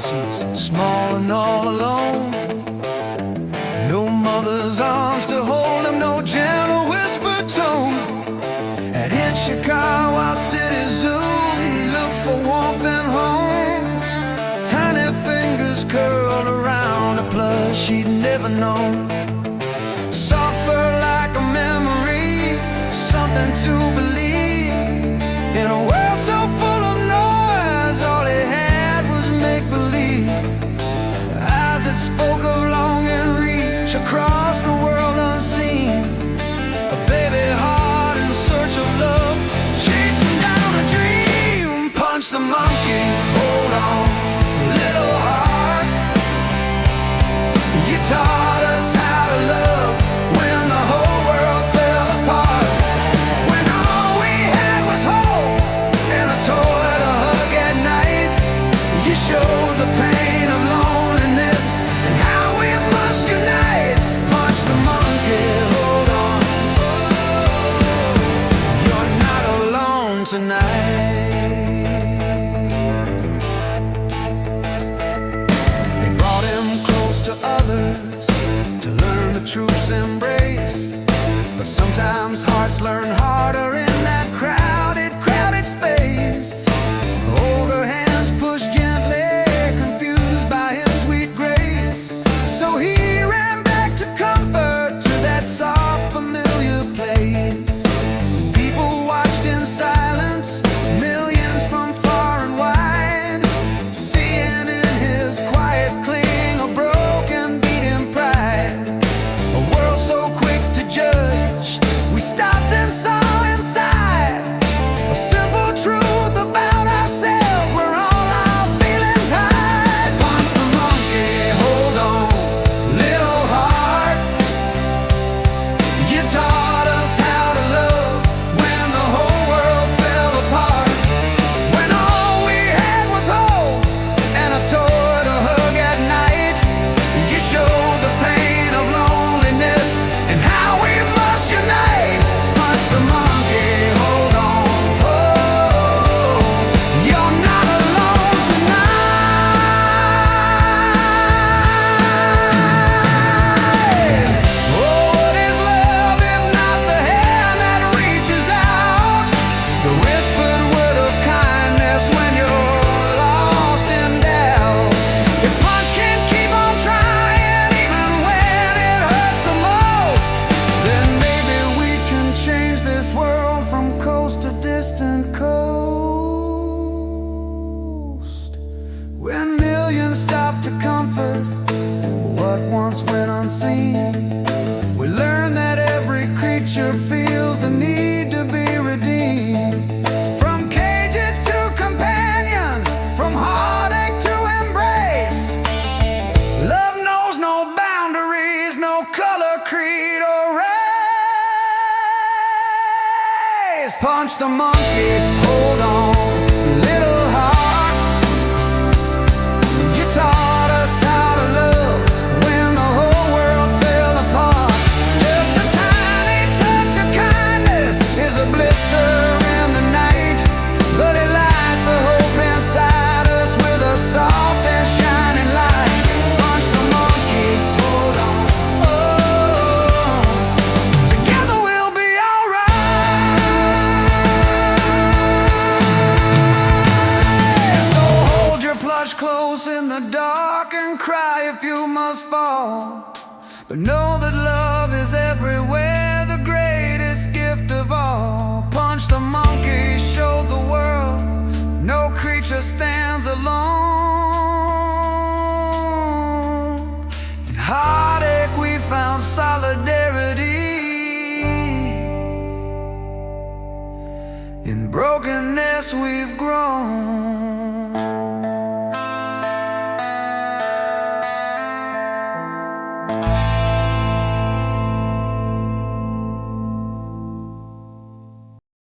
She's small and all alone, no mother's arms to hold him, no gentle whisper tone. At Ishikawa City Zoo, he looked for warmth and home. Tiny fingers curled around a plush he'd never known. Soft fur like a memory, something to believe. In a world so full of noise, all he had was make-believe. Eyes that spoke of longing reach across the world unseen. A baby heart in search of love, chasing down a dream. Punch the monkey, hold on, little heart. You taught us how to love when the whole world fell apart. When all we had was hope and a toy to hug at night. You showed the pain of loneliness and how we must unite. Punch the monkey, hold on, you're not alone tonight. They brought him close to others to learn the truth's embrace. But sometimes hearts learn harder in that crowded space. Older hands push gently, confused by his sweet grace. So he ran back to comfort, to that soft, familiar place. People watched in silence, millions from far and wide, seeing in his quiet cling a broken, beaten pride. A world so quick to judge, we stopped and saw inside a simple truth about ourselves, where all our feelings hide. Punch the monkey, hold on, little heart. You taught us how to love when the whole world fell apart. When all we had was hope and a toy to hug at night. You showed the pain of loneliness and how we must unite. Punch the monkey, hold on, oh, you're not alone tonight. Oh, what is love if not the hand that reaches out? The whispered word of kindness when you're lost in doubt. If punch can keep on trying even when it hurts the most, then maybe we can change this world from coast to distant coast. When millions stop to comfort what once went unseen, we learn that every creature feels the need to be redeemed. From cages to companions, from heartache to embrace, love knows no boundaries, no color, creed, or race. Punch the monkey, hold on, little heart. You taught us how to love when the whole world fell apart. Just a tiny touch of kindness is a blister in the night, but it lights a hope inside us with a soft and shining light. Punch the monkey, hold on, oh, together we'll be alright. So hold your plush close in the dark and cry if you must fall. But know that love is everywhere, the greatest gift of all. Punch the monkey, show the world no creature stands alone. In heartache we found solidarity, in brokenness we've grown.